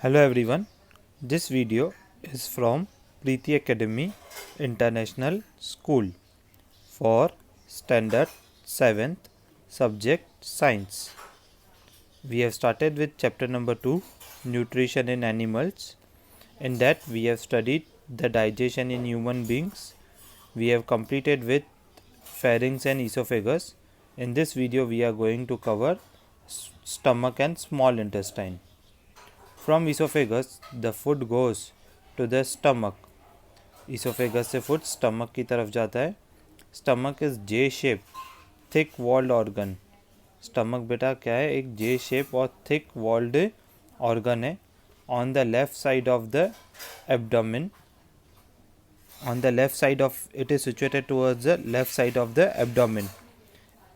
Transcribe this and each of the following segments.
Hello everyone, this video is from Preeti Academy International School for Standard 7th Subject Science. We have started with chapter number 2, Nutrition in Animals. In that we have studied the digestion in human beings. We have completed with pharynx and esophagus. In this video we are going to cover stomach and small intestine. From esophagus, the food goes to the stomach. Esophagus से food stomach की तरफ जाता है. Stomach is J-shaped, thick-walled organ. Stomach बेटा क्या है? एक J-shape और thick-walled organ है. On the left side of the abdomen. On the left side of it is situated towards the left side of the abdomen.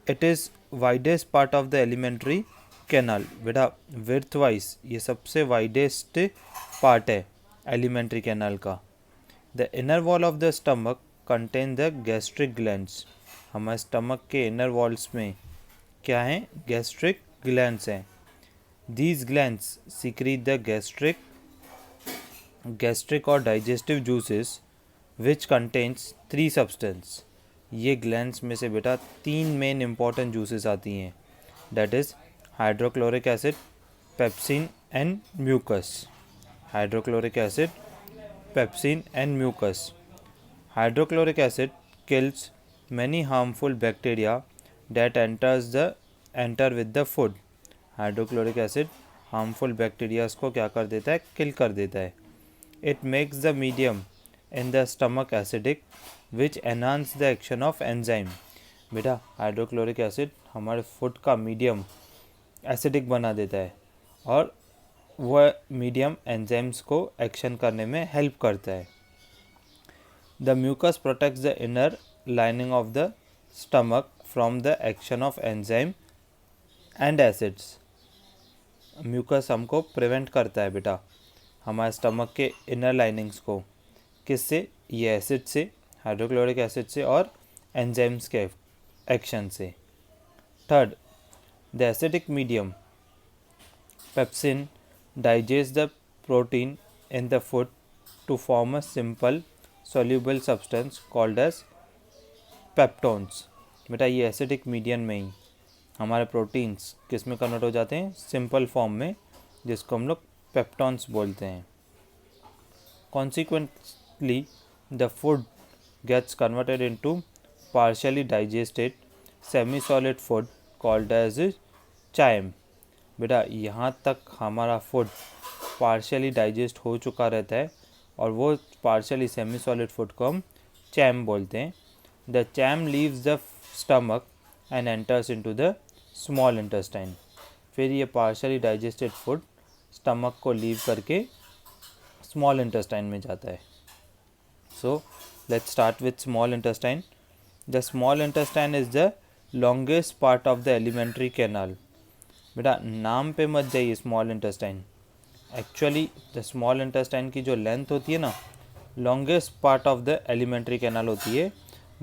It is widest part of the alimentary canal. बेटा width wise ये सबसे widest part है alimentary canal का. The inner wall of the stomach contain the gastric glands. हमारे stomach के inner walls में क्या है? गैस्ट्रिक ग्लैंड्स हैं. These glands secrete the gastric और digestive juices which contains 3 substance. ये ग्लैंड्स में से बेटा 3 मेन इंपॉर्टेंट जूसेस आती हैं. That is hydrochloric acid, pepsin and mucus. Hydrochloric acid, pepsin and mucus. Hydrochloric acid kills many harmful bacteria that enter with the food. Hydrochloric acid harmful bacterias को क्या कर देता है? किल कर देता है. It makes the medium in the stomach acidic which enhance the action of enzyme. बेटा hydrochloric acid हमारे फूड का मीडियम एसिडिक बना देता है और वह मीडियम एंजाइम्स को एक्शन करने में हेल्प करता है. The mucus protects the inner lining of the stomach from the action of enzyme and acids. Mucus हमको प्रिवेंट करता है बेटा हमारे स्टमक के इनर लाइनिंग्स को. किससे? ये एसिड से, हाइड्रोक्लोरिक एसिड से और एंजाइम्स के एक्शन से. Third, the acidic medium pepsin digests the protein in the food to form a simple soluble substance called as peptones. बेटा ये एसिडिक मीडियम में ही हमारे प्रोटीन्स किस में कन्वर्ट हो जाते हैं? सिंपल फॉर्म में, जिसको हम लोग पेप्टोन्स बोलते हैं. Consequently, the food gets converted into partially digested semi-solid food called as chyme. बेटा यहाँ तक हमारा फूड पार्शियली डाइजेस्ट हो चुका रहता है और वो पार्शियली सेमी सॉलिड फूड को हम चैम बोलते हैं. The charm leaves the stomach and enters into the small intestine. फिर ये पार्शियली डाइजेस्टेड फूड स्टमक को लीव करके स्मॉल इंटेस्टाइन में जाता है. So let's start with small intestine. The small intestine is the longest part of the alimentary canal. बेटा नाम पे मत जाइए small intestine. Actually the small intestine की जो लेंथ होती है ना, longest part of the alimentary canal होती है,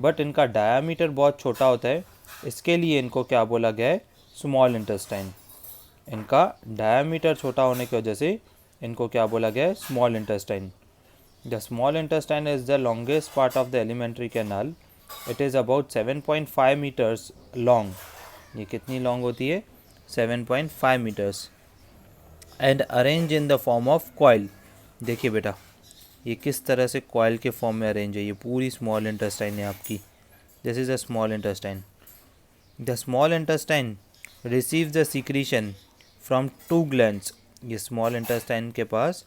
बट इनका डायामीटर बहुत छोटा होता है. इसके लिए इनको क्या बोला गया है? Small intestine. इनका डायामीटर छोटा होने की वजह से इनको क्या बोला गया है? Small intestine. The small intestine is the longest part of the alimentary canal. It is about 7.5 meters long. ये कितनी लॉन्ग होती है? 7.5 meters. And arrange in the form of coil. देखिए बेटा ये किस तरह से कॉइल के फॉर्म में अरेंज है. ये पूरी स्मॉल इंटेस्टाइन है आपकी. This is a small intestine. The small intestine receives the secretion from 2 glands. ये स्मॉल इंटेस्टाइन के पास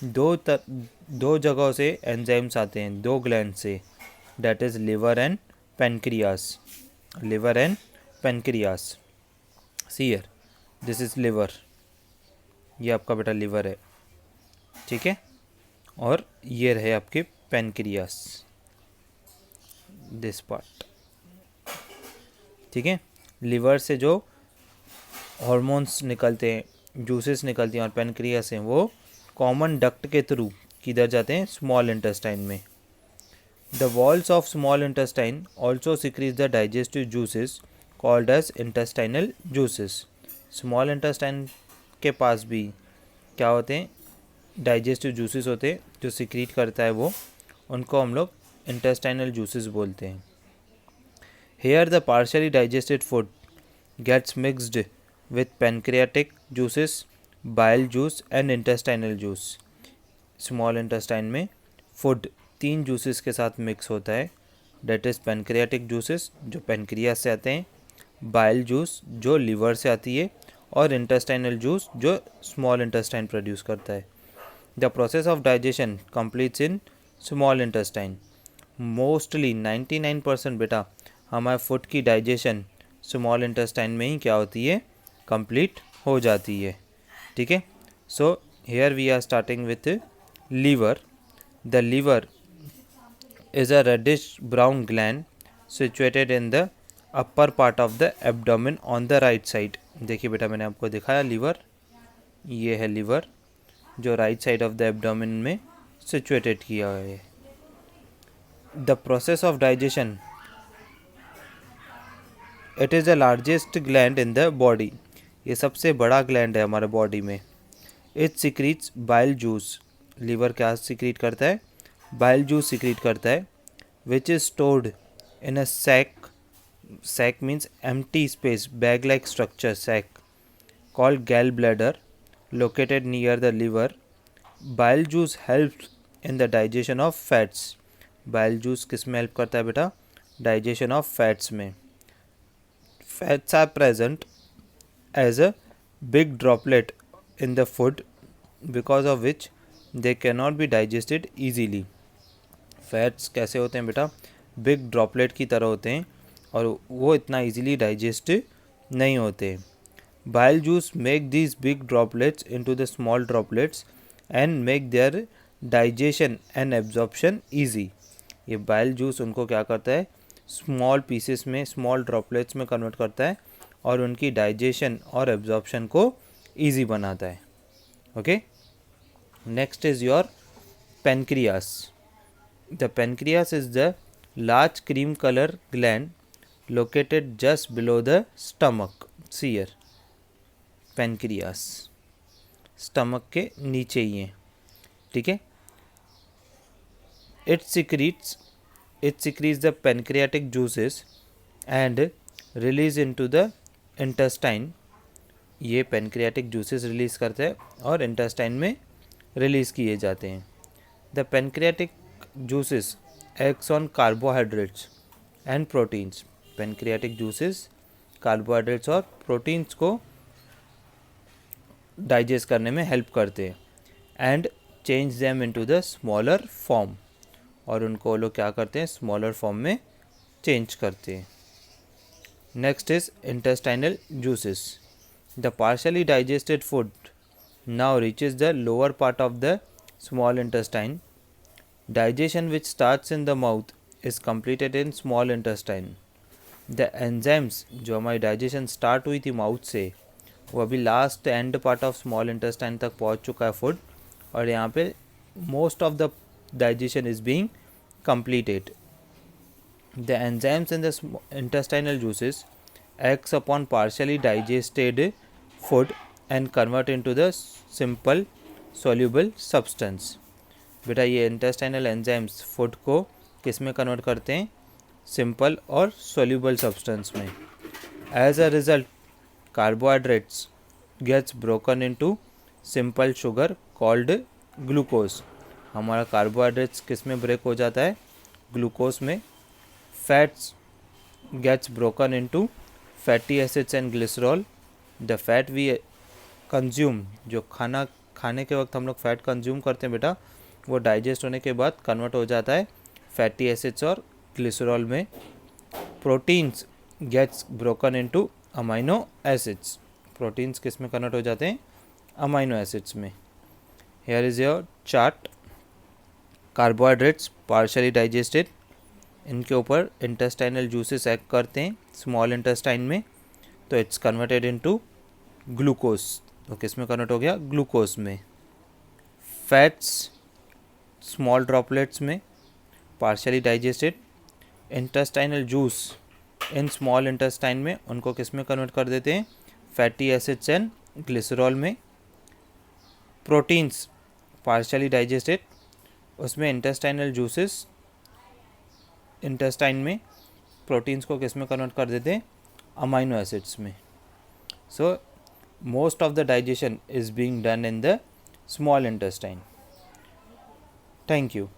दो जगहों से एंजाइम्स आते हैं, 2 ग्लैंड से. That is liver and pancreas. Liver and pancreas. See here, this is liver. ये आपका बेटा liver है, ठीक है. और ये रहे आपके pancreas, this part, ठीक है. liver से जो हॉर्मोन्स निकलते हैं, जूसेस निकलती हैं और pancreas हैं, वो कॉमन डक्ट के थ्रू किधर जाते हैं? स्मॉल इंटेस्टाइन में. The walls of small intestine also secrete the digestive juices called as intestinal juices. Small intestine के पास भी क्या होते हैं? डाइजेस्टिव जूसेस होते हैं जो सिक्रीट करता है वो, उनको हम लोग इंटेस्टाइनल जूसेस बोलते हैं. Here the partially digested food gets mixed with pancreatic juices, bile juice and intestinal juice. Small intestine में फूड 3 जूसेस के साथ मिक्स होता है. डेट इज़ पैनक्रियाटिक जूसेस जो पेनक्रिया से आते हैं, बाइल जूस जो लीवर से आती है, और इंटेस्टाइनल जूस जो स्मॉल इंटेस्टाइन प्रोड्यूस करता है. The process of digestion completes in small intestine. Mostly 99% बेटा हमारे फूड की डाइजेशन स्मॉल इंटेस्टाइन में ही क्या होती है, कंप्लीट हो जाती है. ठीक है. So here we are starting with liver. The liver is a reddish brown gland situated in the upper part of the abdomen on the right side. देखिए बेटा मैंने आपको दिखाया लीवर, ये है लीवर जो right side of the abdomen में situated किया हुआ है. The process of digestion, it is the largest gland in the body. ये सबसे बड़ा ग्लैंड है हमारे बॉडी में. It secretes bile juice. Liver क्या सिक्रीट करता है, बाइल जूस सिक्रीट करता है, which is stored in a sac. Sac means empty space, bag like structure, sac called gall bladder located near the liver. Bile juice help in the digestion of fats. Bile juice किस में help करता है बेटा, digestion of fats में. Fats are present as a big droplet in the food because of which they can not be digested easily. Fats कैसे होते हैं बेटा, बिग ड्रॉपलेट की तरह होते हैं और वो इतना इजीली डाइजेस्ट नहीं होते. Bile juice make these big droplets into the small droplets and make their digestion and absorption easy. ये बाइल जूस उनको क्या करता है, स्मॉल पीसेस में, स्मॉल ड्रॉपलेट्स में कन्वर्ट करता है और उनकी डाइजेशन और एब्जॉर्प्शन को ईजी बनाता है. Okay. Next is your pancreas. The pancreas is the large cream color gland located just below the stomach. See here, pancreas stomach के नीचे ही है. ठीक है. It secretes the pancreatic juices and release into the intestine. ये pancreatic juices release करते हैं और intestine में रिलीज़ किए जाते हैं. The pancreatic juices acts on carbohydrates and proteins. Pancreatic juices carbohydrates और प्रोटीन्स को डाइजेस्ट करने में हेल्प करते हैं. And change them into the smaller form. और उनको लोग क्या करते हैं, स्मॉलर फॉर्म में चेंज करते हैं. Next is intestinal juices. The partially digested food now reaches the lower part of the small intestine. Digestion which starts in the mouth is completed in small intestine. The enzymes जो हमारी digestion start हुई थी mouth से, वो अभी last and part of small intestine तक पहुंच चुका है फूड, और यहाँ पे most of the digestion is being completed. The enzymes in the intestinal juices acts upon partially digested food and convert into the simple soluble substance. बेटा ये intestinal enzymes food को किस में कन्वर्ट करते हैं, सिंपल और सोल्यूबल सब्सटेंस में. As a result carbohydrates gets broken into simple sugar called glucose. हमारा कार्बोहाइड्रेट्स किस में ब्रेक हो जाता है, ग्लूकोज में. Fats gets broken into fatty acids and glycerol. The fat we consume, जो खाना खाने के वक्त हम लोग फैट कंज्यूम करते हैं बेटा, वो डाइजेस्ट होने के बाद कन्वर्ट हो जाता है फैटी एसिड्स और ग्लिसरॉल में. Proteins gets broken into amino acids. Proteins किस में कन्वर्ट हो जाते हैं, अमाइनो एसिड्स में. Here is your chart. Carbohydrates partially digested, इनके ऊपर इंटेस्टाइनल जूसेस एक्ट करते हैं स्मॉल इंटेस्टाइन में, तो इट्स कन्वर्टेड इनटू ग्लूकोज. तो किस में कन्वर्ट हो गया, ग्लूकोज में. फैट्स स्मॉल ड्रॉपलेट्स में partially digested. Intestinal juice in small intestine में उनको किस में कन्वर्ट कर देते हैं, फैटी एसिड्स एंड ग्लिसरॉल में. प्रोटीन्स पार्शियली डाइजेस्टेड, उसमें इंटेस्टाइनल जूसेस इंटेस्टाइन में प्रोटीन्स को किस में कन्वर्ट कर देते हैं, अमाइनो एसिड्स में. So most of the digestion is being done in the small intestine. Thank you.